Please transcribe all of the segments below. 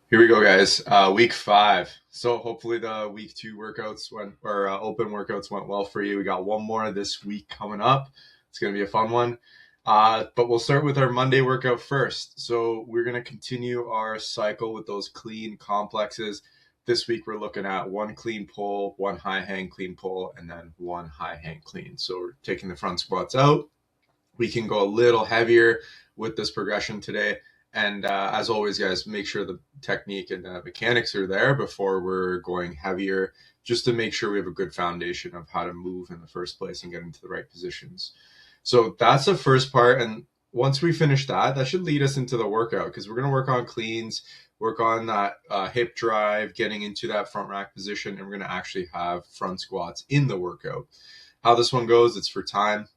Here we go, guys. Week 5. So hopefully the week 2 workouts went, or open workouts went well for you. We got one more this week coming up. It's going to be a fun one. But we'll start with our Monday workout first. So we're going to continue our cycle with those clean complexes. This week we're looking at one clean pull, one high hang clean pull, and then one high hang clean. So we're taking the front squats out. We can go a little heavier with this progression today. And as always, guys, make sure the technique and the mechanics are there before we're going heavier, just to make sure we have a good foundation of how to move in the first place and get into the right positions. So that's the first part. And once we finish that, that should lead us into the workout, because we're going to work on cleans, work on that hip drive, getting into that front rack position, and we're going to actually have front squats in the workout. How this one goes, it's for time.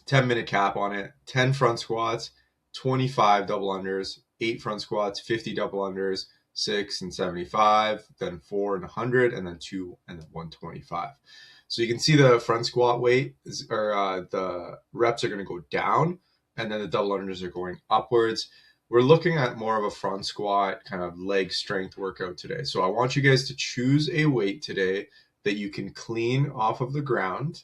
10-minute cap on it, 10 front squats, 25 double unders, 8 front squats, 50 double unders, 6 and 75, then 4 and 100, and then 2 and then 125. So you can see the front squat weight or the reps are going to go down, and then the double unders are going upwards. We're looking at more of a front squat kind of leg strength workout today. So I want you guys to choose a weight today that you can clean off of the ground.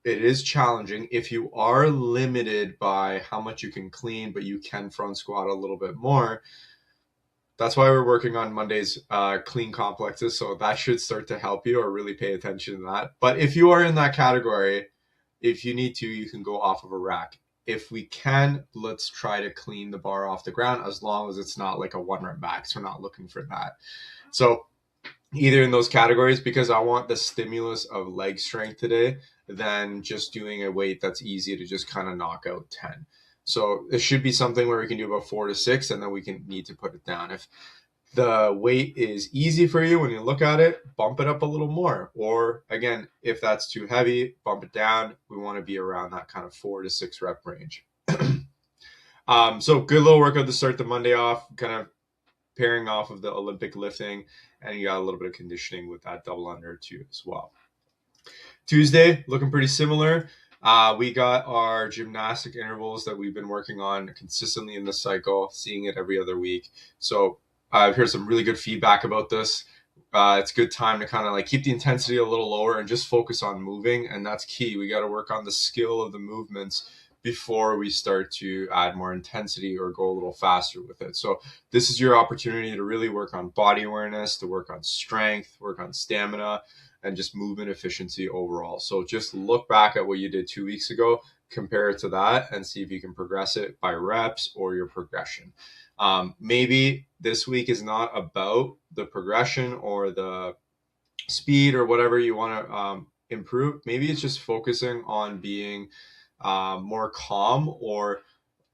It is challenging if you are limited by how much you can clean, but you can front squat a little bit more. That's why we're working on Monday's clean complexes. So that should start to help you, or really pay attention to that. But if you are in that category, if you need to, you can go off of a rack. If we can, let's try to clean the bar off the ground, as long as it's not like a 1 rep max. We're not looking for that. So either in those categories, because I want the stimulus of leg strength today, than just doing a weight that's easy to just kind of knock out 10. So it should be something where we can do about 4 to 6, and then we can need to put it down. If the weight is easy for you when you look at it, bump it up a little more. Or again, if that's too heavy, bump it down. We want to be around that kind of 4 to 6 rep range. So good little workout to start the Monday off, kind of pairing off of the Olympic lifting, and you got a little bit of conditioning with that double under too as well. Tuesday, looking pretty similar. We got our gymnastic intervals that we've been working on consistently in this cycle, seeing it every other week. So I've heard some really good feedback about this. It's a good time to kind of like keep the intensity a little lower and just focus on moving. And that's key. We got to work on the skill of the movements before we start to add more intensity or go a little faster with it. So this is your opportunity to really work on body awareness, to work on strength, work on stamina, and just movement efficiency overall. So just look back at what you did 2 weeks ago, compare it to that, and see if you can progress it by reps or your progression. Maybe this week is not about the progression or the speed or whatever you want to improve. Maybe it's just focusing on being more calm, or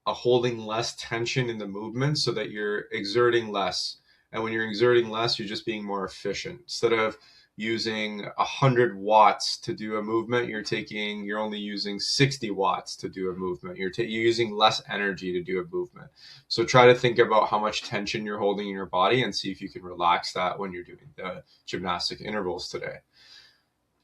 holding less tension in the movement, so that you're exerting less. And when you're exerting less, you're just being more efficient. Instead of using 100 watts to do a movement, you're only using 60 watts to do a movement. You're using less energy to do a movement. So try to think about how much tension you're holding in your body, and see if you can relax that when you're doing the gymnastic intervals today.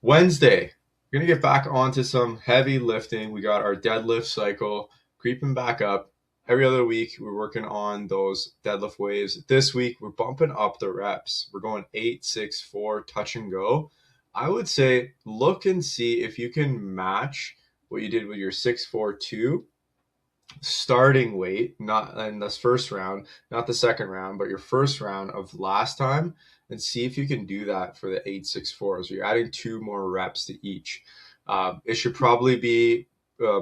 Wednesday, we're going to get back onto some heavy lifting. We got our deadlift cycle creeping back up. Every other week, we're working on those deadlift waves. This week, we're bumping up the reps. We're going 8, 6, 4, touch and go. I would say look and see if you can match what you did with your 6, 4, 2 starting weight, not in this first round, not the second round, but your first round of last time, and see if you can do that for the 8, 6, 4s. So you're adding 2 more reps to each. It should probably be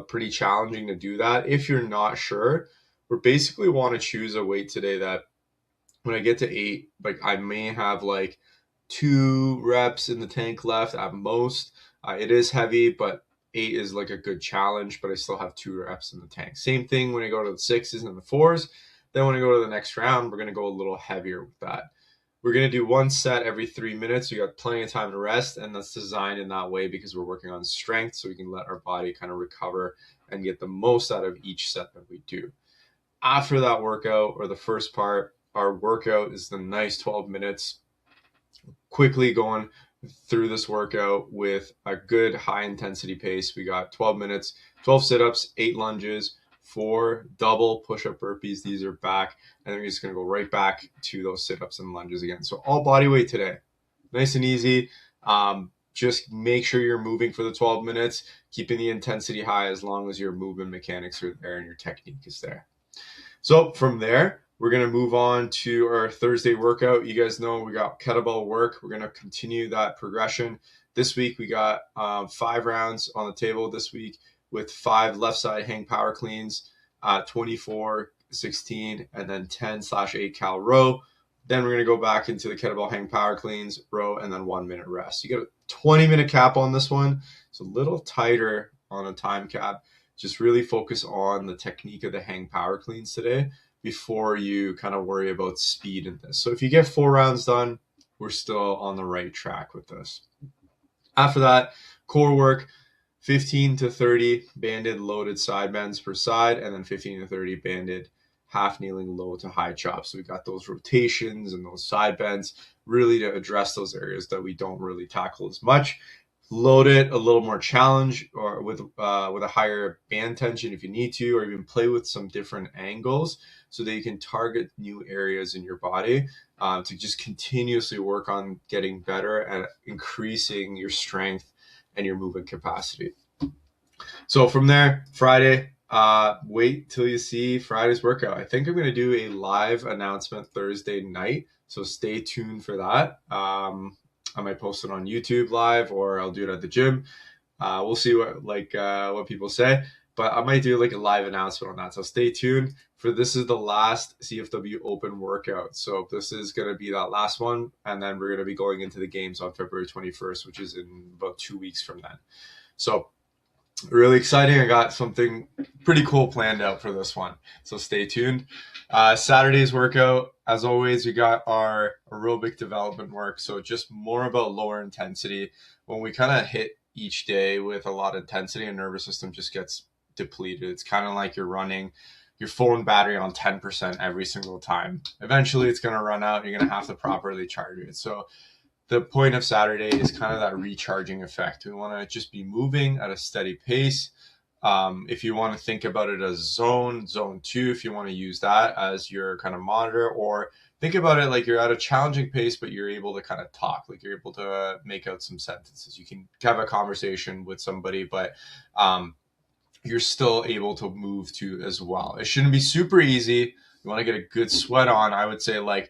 pretty challenging to do that. If you're not sure, we basically want to choose a weight today that when I get to 8, like I may have like 2 reps in the tank left at most. It is heavy, but 8 is like a good challenge, but I still have 2 reps in the tank. Same thing when I go to the 6s and the 4s. Then when I go to the next round, we're going to go a little heavier with that. We're going to do 1 set every 3 minutes. You got plenty of time to rest, and that's designed in that way because we're working on strength, so we can let our body kind of recover and get the most out of each set that we do. After that workout, or the first part, our workout is the nice 12 minutes, quickly going through this workout with a good high intensity pace. We got 12 minutes, 12 sit-ups, 8 lunges, 4 double push-up burpees. These are back. And then we're just going to go right back to those sit-ups and lunges again. So all body weight today. Nice and easy. Just make sure you're moving for the 12 minutes, keeping the intensity high as long as your movement mechanics are there and your technique is there. So from there, we're going to move on to our Thursday workout. You guys know we got kettlebell work. We're going to continue that progression. This week, we got 5 rounds on the table this week with 5 left side hang power cleans, 24, 16, and then 10/8 cal row. Then we're going to go back into the kettlebell hang power cleans, row, and then 1 minute rest. You get a 20-minute cap on this one. It's a little tighter on a time cap. Just really focus on the technique of the hang power cleans today before you kind of worry about speed in this. So if you get 4 rounds done, we're still on the right track with this. After that, core work, 15 to 30 banded loaded side bends per side, and then 15 to 30 banded half kneeling low to high chops. So we got those rotations and those side bends really to address those areas that we don't really tackle as much. Load it a little more challenge or with a higher band tension if you need to, or even play with some different angles so that you can target new areas in your body to just continuously work on getting better at increasing your strength and your movement capacity. So from there, Friday, wait till you see Friday's workout. I think I'm going to do a live announcement Thursday night, so stay tuned for that. I might post it on YouTube live, or I'll do it at the gym. We'll see what people say, but I might do like a live announcement on that. So stay tuned for this is the last CFW Open workout. So this is going to be that last one, and then we're going to be going into the games on February 21st, which is in about 2 weeks from then. So really exciting. I got something pretty cool planned out for this one. So stay tuned. Saturday's workout, as always, we got our aerobic development work. So just more about lower intensity. When we kind of hit each day with a lot of intensity, and nervous system just gets depleted. It's kind of like you're running your phone battery on 10% every single time. Eventually it's going to run out. You're going to have to properly charge it. So the point of Saturday is kind of that recharging effect. We want to just be moving at a steady pace. If you want to think about it as zone 2, if you want to use that as your kind of monitor, or think about it like you're at a challenging pace, but you're able to kind of talk, like you're able to make out some sentences. You can have a conversation with somebody, but you're still able to move to as well. It shouldn't be super easy. You want to get a good sweat on. I would say like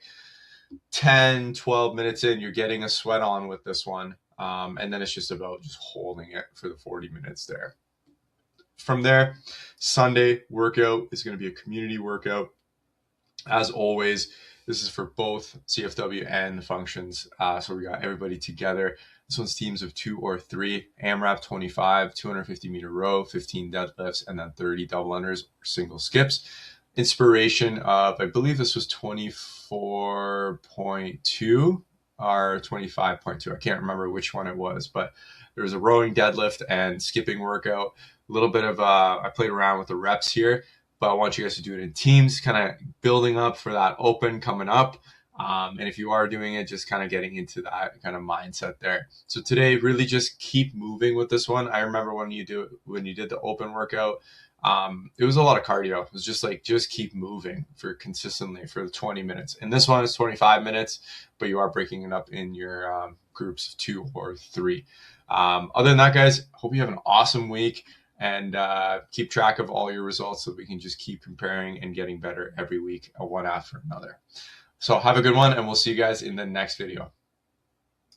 10, 12 minutes in, you're getting a sweat on with this one. And then it's just about just holding it for the 40 minutes there. From there, Sunday workout is going to be a community workout. As always, this is for both CFW and the functions. So we got everybody together. This one's teams of 2 or 3, AMRAP 25, 250 meter row, 15 deadlifts, and then 30 double unders or single skips. Inspiration of, I believe this was 24.2 or 25.2. I can't remember which one it was, but there was a rowing, deadlift, and skipping workout. A little bit of, I played around with the reps here, but I want you guys to do it in teams, kind of building up for that open coming up. And if you are doing it, just kind of getting into that kind of mindset there. So today, really just keep moving with this one. I remember when you did the open workout, it was a lot of cardio. It was just like, just keep moving consistently for 20 minutes. And this one is 25 minutes, but you are breaking it up in your groups of 2 or 3. Other than that, guys, hope you have an awesome week, and keep track of all your results so we can just keep comparing and getting better every week, one after another. So have a good one, and we'll see you guys in the next video.